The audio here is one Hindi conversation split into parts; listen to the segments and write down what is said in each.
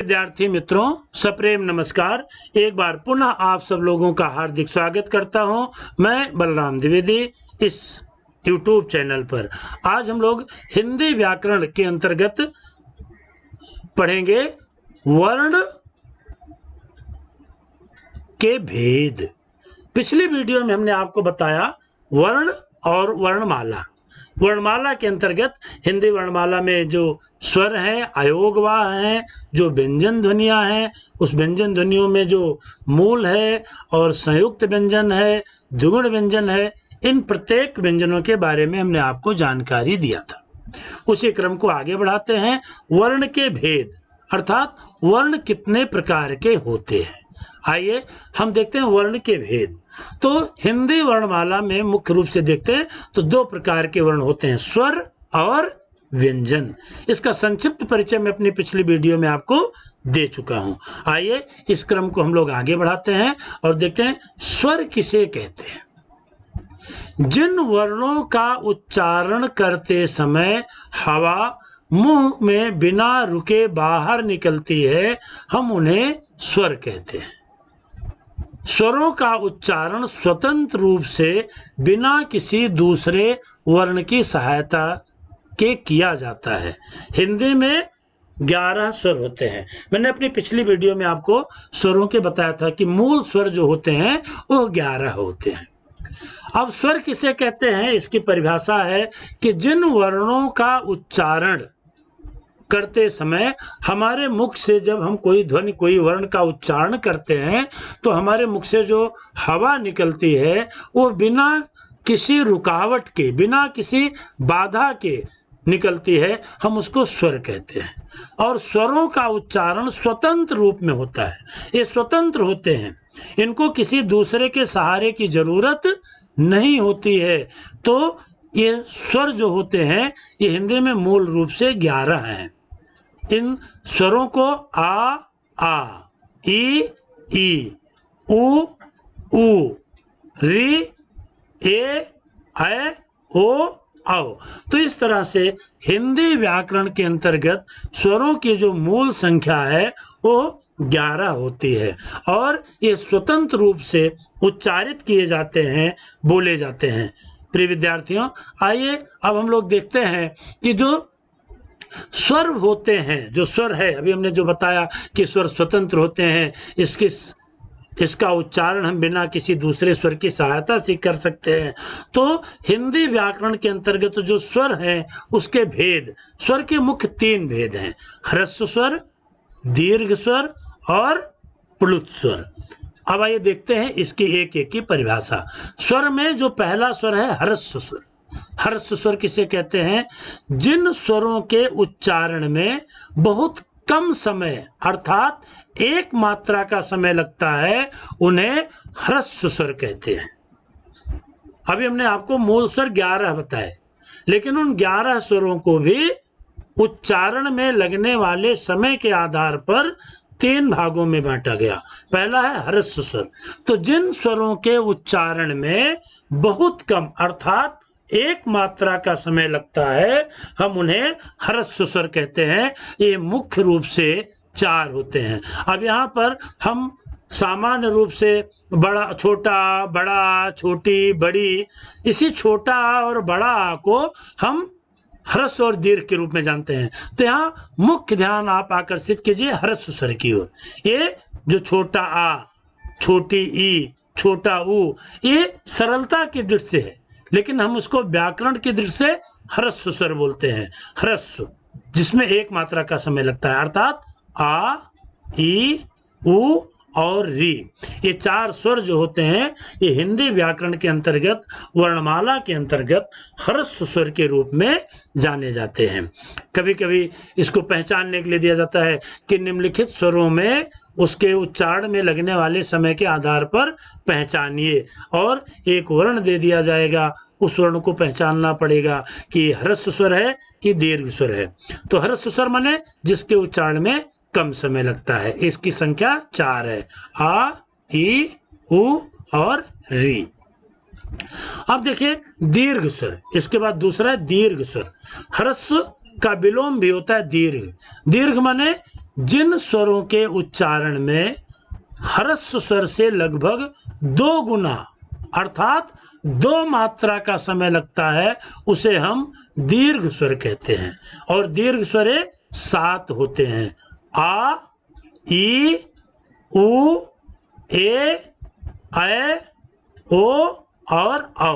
विद्यार्थी मित्रों, सप्रेम नमस्कार। एक बार पुनः आप सब लोगों का हार्दिक स्वागत करता हूं। मैं बलराम द्विवेदी इस YouTube चैनल पर। आज हम लोग हिंदी व्याकरण के अंतर्गत पढ़ेंगे वर्ण के भेद। पिछली वीडियो में हमने आपको बताया वर्ण और वर्णमाला। वर्णमाला के अंतर्गत हिंदी वर्णमाला में जो स्वर हैं, अयोगवाह हैं, जो व्यंजन ध्वनियां हैं, उस व्यंजन ध्वनियों में जो मूल है और संयुक्त व्यंजन है, द्विगुण व्यंजन है, इन प्रत्येक व्यंजनों के बारे में हमने आपको जानकारी दिया था। उसी क्रम को आगे बढ़ाते हैं। वर्ण के भेद अर्थात वर्ण कितने प्रकार के होते हैं। आइए हम देखते हैं वर्ण के भेद। तो हिंदी वर्णमाला में मुख्य रूप से देखते हैं तो दो प्रकार के वर्ण होते हैं, स्वर और व्यंजन। इसका संक्षिप्त परिचय मैं अपनी पिछली वीडियो में आपको दे चुका हूं। आइए इस क्रम को हम लोग आगे बढ़ाते हैं और देखते हैं स्वर किसे कहते हैं। जिन वर्णों का उच्चारण करते समय हवा मुंह में बिना रुके बाहर निकलती है, हम उन्हें स्वर कहते हैं। स्वरों का उच्चारण स्वतंत्र रूप से बिना किसी दूसरे वर्ण की सहायता के किया जाता है। हिंदी में 11 स्वर होते हैं। मैंने अपनी पिछली वीडियो में आपको स्वरों के बताया था कि मूल स्वर जो होते हैं वो 11 होते हैं। अब स्वर किसे कहते हैं, इसकी परिभाषा है कि जिन वर्णों का उच्चारण करते समय हमारे मुख से जब हम कोई ध्वनि, कोई वर्ण का उच्चारण करते हैं तो हमारे मुख से जो हवा निकलती है वो बिना किसी रुकावट के, बिना किसी बाधा के निकलती है, हम उसको स्वर कहते हैं। और स्वरों का उच्चारण स्वतंत्र रूप में होता है। ये स्वतंत्र होते हैं, इनको किसी दूसरे के सहारे की जरूरत नहीं होती है। तो ये स्वर जो होते हैं ये हिंदी में मूल रूप से 11 हैं। इन स्वरों को आ, ई, उ, री, ऐ, ओ, औ। तो इस तरह से हिंदी व्याकरण के अंतर्गत स्वरों की जो मूल संख्या है वो 11 होती है और ये स्वतंत्र रूप से उच्चारित किए जाते हैं, बोले जाते हैं। प्रिय विद्यार्थियों, आइए अब हम लोग देखते हैं कि जो स्वर होते हैं, जो स्वर है, अभी हमने जो बताया कि स्वर स्वतंत्र होते हैं, इसका उच्चारण हम बिना किसी दूसरे स्वर की सहायता से कर सकते हैं। तो हिंदी व्याकरण के अंतर्गत जो स्वर हैं उसके भेद, स्वर के मुख्य 3 भेद हैं, ह्रस्व स्वर, दीर्घ स्वर और प्लुत स्वर। अब आइए देखते हैं इसकी एक एक की परिभाषा। स्वर में जो पहला स्वर है ह्रस्व स्वर। ह्रस्व स्वर किसे कहते हैं? जिन स्वरों के उच्चारण में बहुत कम समय अर्थात एक मात्रा का समय लगता है, उन्हें ह्रस्व स्वर कहते हैं। अभी हमने आपको मूल स्वर 11 बताए, लेकिन उन 11 स्वरों को भी उच्चारण में लगने वाले समय के आधार पर 3 भागों में बांटा गया। पहला है ह्रस्व स्वर। तो जिन स्वरों के उच्चारण में बहुत कम अर्थात एक मात्रा का समय लगता है, हम उन्हें ह्रस्व स्वर कहते हैं। ये मुख्य रूप से 4 होते हैं। अब यहाँ पर हम सामान्य रूप से बड़ा, छोटा, बड़ा, छोटी, बड़ी, इसी छोटा और बड़ा को हम ह्रस्व और दीर्घ के रूप में जानते हैं। तो यहाँ मुख्य ध्यान आप आकर्षित कीजिए ह्रस्व स्वर की ओर। ये जो छोटा आ, छोटी ई, छोटा ऊ, ये सरलता की दृष्टि से है, लेकिन हम उसको व्याकरण की दृष्टि से ह्रस्व स्वर बोलते हैं। ह्रस्व जिसमें एक मात्रा का समय लगता है अर्थात आ, ई, उ और री। ये 4 स्वर जो होते हैं ये हिंदी व्याकरण के अंतर्गत, वर्णमाला के अंतर्गत ह्रस्व स्वर के रूप में जाने जाते हैं। कभी कभी इसको पहचानने के लिए दिया जाता है कि निम्नलिखित स्वरों में उसके उच्चारण में लगने वाले समय के आधार पर पहचानिए, और एक वर्ण दे दिया जाएगा, उस वर्ण को पहचानना पड़ेगा कि ह्रस्व स्वर है कि दीर्घ स्वर है। तो ह्रस्व स्वर माने जिसके उच्चारण में कम समय लगता है। इसकी संख्या 4 है, आ, ई, उ और री। अब देखिए दीर्घ स्वर, इसके बाद दूसरा है दीर्घ स्वर। ह्रस्व का विलोम भी होता है दीर्घ। दीर्घ माने जिन स्वरों के उच्चारण में ह्रस्व स्वर से लगभग 2 गुना अर्थात 2 मात्रा का समय लगता है उसे हम दीर्घ स्वर कहते हैं। और दीर्घ स्वर 7 होते हैं। आ, ई, उ, ए, ऐ, ओ और औ।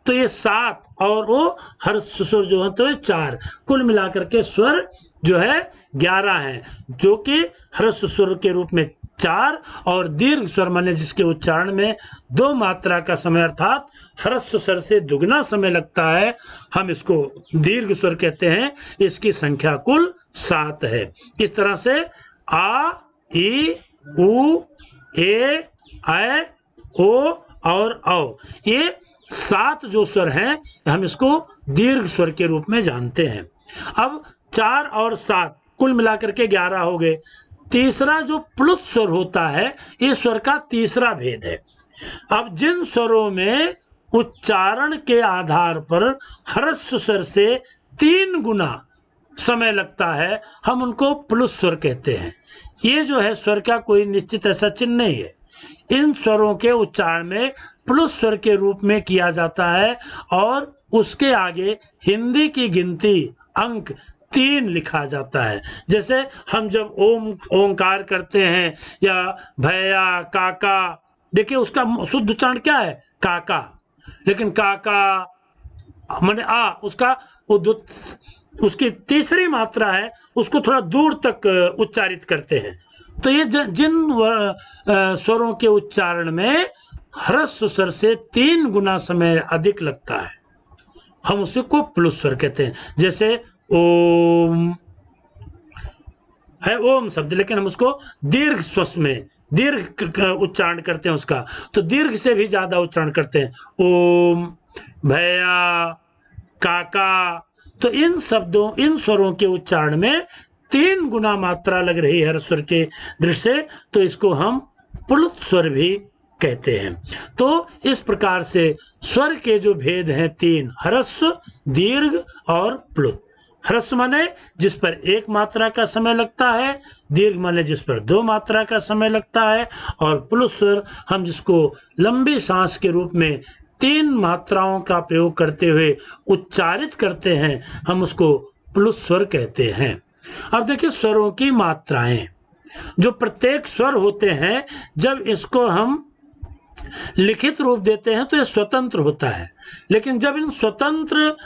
तो ये 7 और ओ ह्रस्व स्वर जो है तो ये 4, कुल मिलाकर के स्वर जो है 11 है, जो कि ह्रस्व स्वर के रूप में 4 और दीर्घ स्वर माने जिसके उच्चारण में 2 मात्रा का समय अर्थात ह्रस्व स्वर से दुगना समय लगता है, हम इसको दीर्घ स्वर कहते हैं। इसकी संख्या कुल 7 है। इस तरह से आ, ई, उ, ए, ऐ, ओ और औ, ये 7 जो स्वर हैं हम इसको दीर्घ स्वर के रूप में जानते हैं। अब 4 और 7 कुल मिलाकर के 11 हो गए। तीसरा जो प्लुत स्वर होता है ये स्वर का तीसरा भेद है। अब जिन स्वरों में उच्चारण के आधार पर ह्रस्व स्वर से 3 गुना समय लगता है हम उनको प्लुत स्वर कहते हैं। ये जो है स्वर का कोई निश्चित ऐसा चिन्ह नहीं है। इन स्वरों के उच्चारण में प्लुत स्वर के रूप में किया जाता है और उसके आगे हिंदी की गिनती अंक 3 लिखा जाता है। जैसे हम जब ओंकार करते हैं या भैया, काका, देखिए उसका शुद्ध उच्चारण क्या है? काका। लेकिन काका माने आ, उसका उसकी तीसरी मात्रा है उसको थोड़ा दूर तक उच्चारित करते हैं। तो ये जिन स्वरों के उच्चारण में ह्रस्व स्वर से 3 गुना समय अधिक लगता है हम उसे को प्लुत स्वर कहते हैं। जैसे ओम है ओम शब्द, लेकिन हम उसको दीर्घ स्वर में दीर्घ उच्चारण करते हैं उसका, तो दीर्घ से भी ज्यादा उच्चारण करते हैं। ओम, भैया, काका। तो इन शब्दों इन स्वरों के उच्चारण में 3 गुना मात्रा लग रही है स्वर के दृष्टि से, तो इसको हम प्लुत स्वर भी कहते हैं। तो इस प्रकार से स्वर के जो भेद हैं 3, ह्रस्व, दीर्घ और प्लुत। ह्रस्व माने जिस पर 1 मात्रा का समय लगता है, दीर्घ माने जिस पर 2 मात्रा का समय लगता है, और प्लुत स्वर हम जिसको लंबी सांस के रूप में 3 मात्राओं का प्रयोग करते हुए उच्चारित करते हैं हम उसको प्लुत स्वर कहते हैं। अब देखिए स्वरों की मात्राएं, जो प्रत्येक स्वर होते हैं जब इसको हम लिखित रूप देते हैं तो यह स्वतंत्र होता है, लेकिन जब इन स्वतंत्र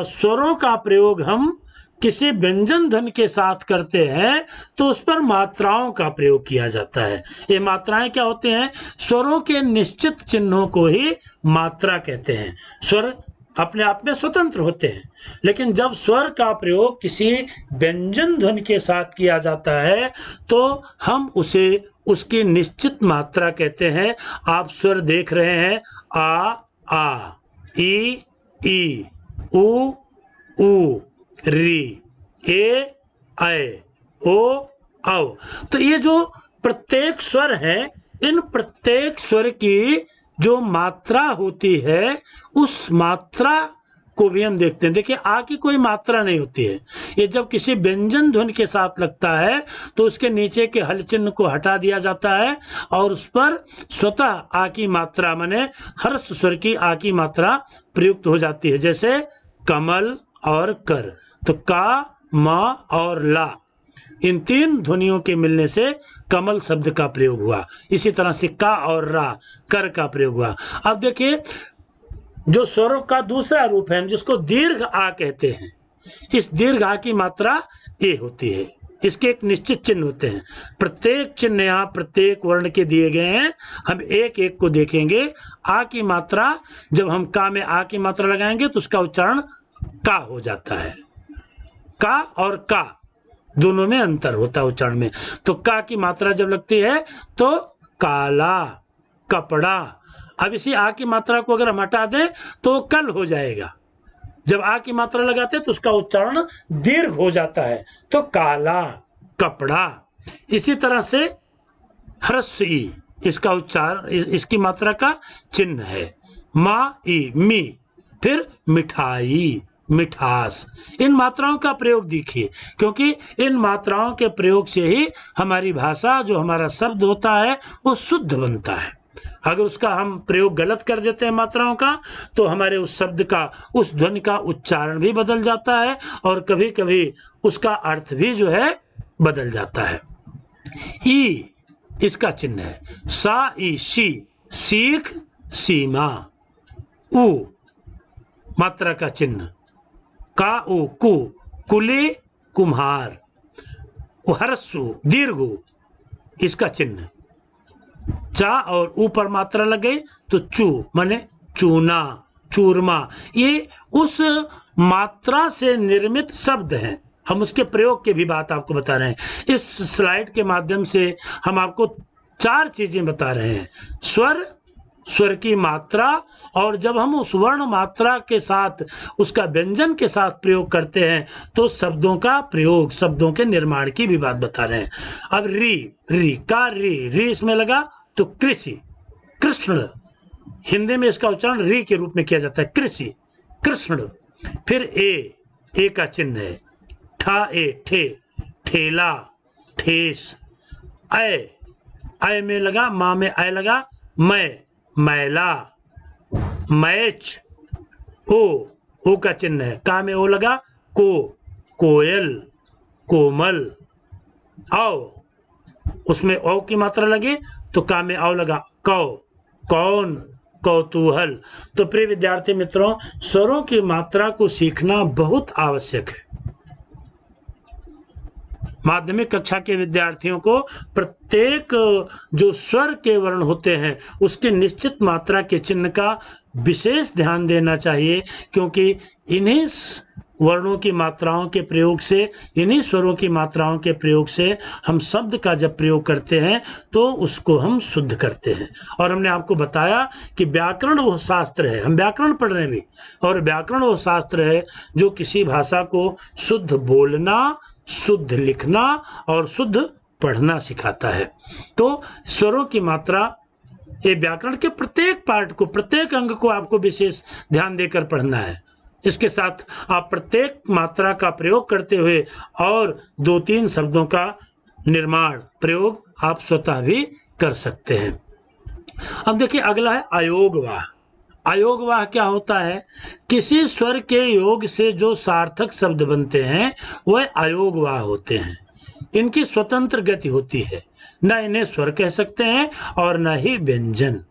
स्वरों का प्रयोग हम किसी व्यंजन ध्वनि के साथ करते हैं तो उस पर मात्राओं का प्रयोग किया जाता है। ये मात्राएं क्या होते हैं? स्वरों के निश्चित चिन्हों को ही मात्रा कहते हैं। स्वर अपने आप में स्वतंत्र होते हैं, लेकिन जब स्वर का प्रयोग किसी व्यंजन ध्वनि के साथ किया जाता है तो हम उसे उसकी निश्चित मात्रा कहते हैं। आप स्वर देख रहे हैं, आ, ई, उ, री, ए, ऐ, ओ, औ। तो ये जो प्रत्येक स्वर है, इन प्रत्येक स्वर की जो मात्रा होती है उस मात्रा को भी हम देखते हैं। देखिए आ की कोई मात्रा नहीं होती है, ये जब किसी व्यंजन ध्वनि के साथ लगता है तो उसके नीचे के हल चिन्ह को हटा दिया जाता है और उस पर स्वतः आ की मात्रा माने ह्रस्व स्वर की आ की मात्रा प्रयुक्त हो जाती है। जैसे कमल और कर, तो का, मा और ला, इन 3 ध्वनियों के मिलने से कमल शब्द का प्रयोग हुआ। इसी तरह से का और रा, कर का प्रयोग हुआ। अब देखिए जो स्वरों का दूसरा रूप है जिसको दीर्घ आ कहते हैं, इस दीर्घ आ की मात्रा ए होती है। इसके एक निश्चित चिन्ह होते हैं, प्रत्येक चिन्ह यहाँ प्रत्येक वर्ण के दिए गए हैं, हम एक एक को देखेंगे। आ की मात्रा, जब हम का में आ की मात्रा लगाएंगे तो उसका उच्चारण का हो जाता है। का और का दोनों में अंतर होता है उच्चारण में। तो का की मात्रा जब लगती है तो काला, कपड़ा। अब इसी आ की मात्रा को अगर हम हटा दें तो कल हो जाएगा। जब आ की मात्रा लगाते हैं तो उसका उच्चारण दीर्घ हो जाता है, तो काला, कपड़ा। इसी तरह से ह्रस्व ई, इसका उच्चारण इसकी मात्रा का चिन्ह है मा ई, मी। फिर मिठाई, मिठास। इन मात्राओं का प्रयोग देखिए, क्योंकि इन मात्राओं के प्रयोग से ही हमारी भाषा, जो हमारा शब्द होता है, वो शुद्ध बनता है। अगर उसका हम प्रयोग गलत कर देते हैं मात्राओं का, तो हमारे उस शब्द का, उस ध्वनि का उच्चारण भी बदल जाता है और कभी कभी उसका अर्थ भी जो है बदल जाता है। ई इसका चिन्ह है, सा ई शी सीख सीमा। उ मात्रा का चिन्ह, का उ कु कुली कुम्हार। हरस्सु दीर्घ इसका चिन्ह, चा और ऊपर मात्रा लग गई तो चू माने चूना, चूरमा। ये उस मात्रा से निर्मित शब्द हैं। हम उसके प्रयोग की भी बात आपको बता रहे हैं। इस स्लाइड के माध्यम से हम आपको 4 चीजें बता रहे हैं। स्वर, स्वर की मात्रा, और जब हम उस वर्ण मात्रा के साथ उसका व्यंजन के साथ प्रयोग करते हैं तो शब्दों का प्रयोग, शब्दों के निर्माण की भी बात बता रहे हैं। अब री, री का री इसमें लगा तो कृषि, कृष्ण। हिंदी में इसका उच्चारण री के रूप में किया जाता है, कृषि, कृष्ण। फिर ए का चिन्ह है, ठा ए ठे ठेला, ठेस। अय में लगा, माँ में अय लगा, मैं मैला, मैच। ओ का चिन्ह है, का में ओ लगा, को कोयल, कोमल। औ उसमें औ की मात्रा लगी तो का में औ लगा, कौ कौन, कौतूहल। तो प्रिय विद्यार्थी मित्रों, स्वरों की मात्रा को सीखना बहुत आवश्यक है। माध्यमिक कक्षा के विद्यार्थियों को प्रत्येक जो स्वर के वर्ण होते हैं उसकी निश्चित मात्रा के चिन्ह का विशेष ध्यान देना चाहिए, क्योंकि इन्हीं वर्णों की मात्राओं के प्रयोग से, इन्हीं स्वरों की मात्राओं के प्रयोग से हम शब्द का जब प्रयोग करते हैं तो उसको हम शुद्ध करते हैं। और हमने आपको बताया कि व्याकरण वो शास्त्र है, हम व्याकरण पढ़ रहे हैं भी, और व्याकरण वो शास्त्र है जो किसी भाषा को शुद्ध बोलना, शुद्ध लिखना और शुद्ध पढ़ना सिखाता है। तो स्वरों की मात्रा, ये व्याकरण के प्रत्येक पार्ट को, प्रत्येक अंग को आपको विशेष ध्यान देकर पढ़ना है। इसके साथ आप प्रत्येक मात्रा का प्रयोग करते हुए और 2-3 शब्दों का निर्माण, प्रयोग आप स्वतः भी कर सकते हैं। अब देखिए अगला है अयोगवाह। अयोगवाह क्या होता है? किसी स्वर के योग से जो सार्थक शब्द बनते हैं वह अयोगवाह होते हैं। इनकी स्वतंत्र गति होती है, न इन्हें स्वर कह सकते हैं और न ही व्यंजन।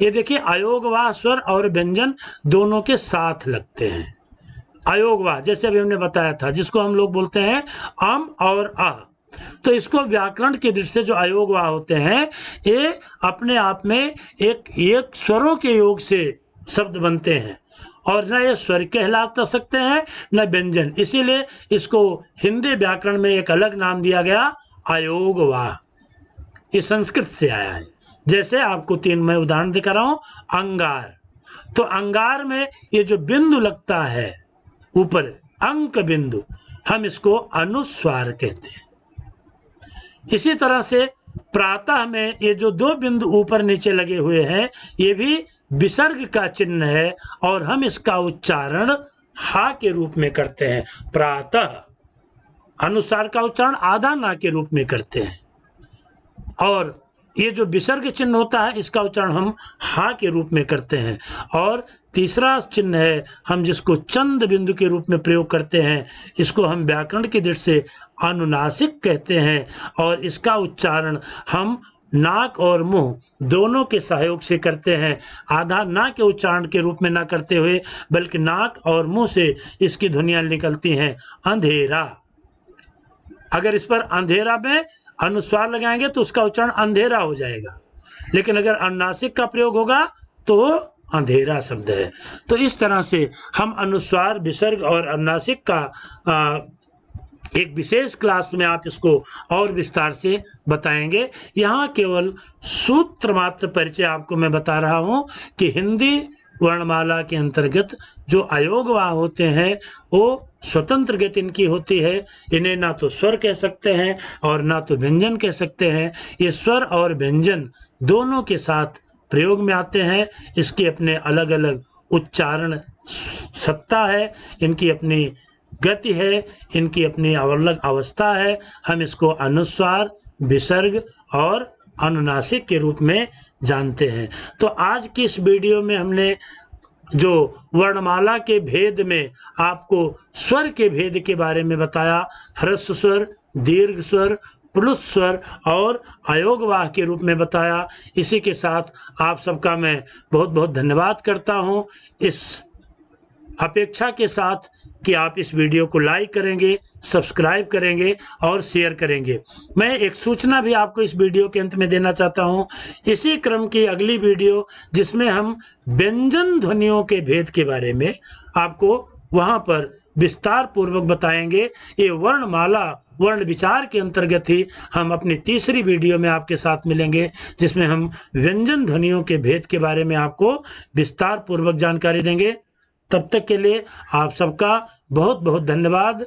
ये देखिए अयोगवाह स्वर और व्यंजन दोनों के साथ लगते हैं। अयोगवाह जैसे अभी हमने बताया था, जिसको हम लोग बोलते हैं अम और अ, तो इसको व्याकरण की दृष्टि से जो अयोगवाह होते हैं ये अपने आप में एक स्वरों के योग से शब्द बनते हैं और न ये स्वर कहला सकते हैं न व्यंजन। इसीलिए इसको हिंदी व्याकरण में एक अलग नाम दिया गया, अयोगवाह। ये संस्कृत से आया है। जैसे आपको 3 मैं उदाहरण दिखा रहा हूं। अंगार, तो अंगार में ये जो बिंदु लगता है ऊपर, अंक बिंदु, हम इसको अनुस्वार कहते हैं। इसी तरह से प्रातः में ये जो 2 बिंदु ऊपर नीचे लगे हुए हैं ये भी विसर्ग का चिन्ह है और हम इसका उच्चारण हा के रूप में करते हैं। प्रातः, अनुस्वार का उच्चारण आधा ना के रूप में करते हैं और ये जो विसर्ग चिन्ह होता है इसका उच्चारण हम हा के रूप में करते हैं। और तीसरा चिन्ह है हम जिसको चंद बिंदु के रूप में प्रयोग करते हैं, इसको हम व्याकरण की दृष्टि से अनुनासिक कहते हैं और इसका उच्चारण हम नाक और मुंह दोनों के सहयोग से करते हैं। आधा ना के उच्चारण के रूप में ना करते हुए बल्कि नाक और मुंह से इसकी ध्वनियां निकलती हैं। अंधेरा, अगर इस पर अंधेरा में अनुस्वार लगाएंगे तो उसका उच्चारण अंधेरा हो जाएगा, लेकिन अगर अनुनासिक का प्रयोग होगा तो अंधेरा शब्द है। तो इस तरह से हम अनुस्वार, विसर्ग और अनुनासिक का एक विशेष क्लास में आप इसको और विस्तार से बताएंगे। यहाँ केवल सूत्र मात्र परिचय आपको मैं बता रहा हूँ कि हिंदी वर्णमाला के अंतर्गत जो अयोगवाह होते हैं वो स्वतंत्र गति इनकी होती है। इन्हें ना तो स्वर कह सकते हैं और ना तो व्यंजन कह सकते हैं। ये स्वर और व्यंजन दोनों के साथ प्रयोग में आते हैं। इसके अपने अलग अलग उच्चारण सत्ता है, इनकी अपनी गति है, इनकी अपनी अलग अवस्था है। हम इसको अनुस्वार, विसर्ग और अनुनासिक के रूप में जानते हैं। तो आज की इस वीडियो में हमने जो वर्णमाला के भेद में आपको स्वर के भेद के बारे में बताया, ह्रस्व स्वर, दीर्घ स्वर, प्लुत स्वर और अयोगवाह के रूप में बताया। इसी के साथ आप सबका मैं बहुत बहुत धन्यवाद करता हूं, इस अपेक्षा के साथ कि आप इस वीडियो को लाइक करेंगे, सब्सक्राइब करेंगे और शेयर करेंगे। मैं एक सूचना भी आपको इस वीडियो के अंत में देना चाहता हूं। इसी क्रम की अगली वीडियो जिसमें हम व्यंजन ध्वनियों के भेद के बारे में आपको वहां पर विस्तार पूर्वक बताएंगे। ये वर्णमाला वर्ण विचार के अंतर्गत ही हम अपनी तीसरी वीडियो में आपके साथ मिलेंगे, जिसमें हम व्यंजन ध्वनियों के भेद के बारे में आपको विस्तार पूर्वक जानकारी देंगे। तब तक के लिए आप सबका बहुत बहुत धन्यवाद।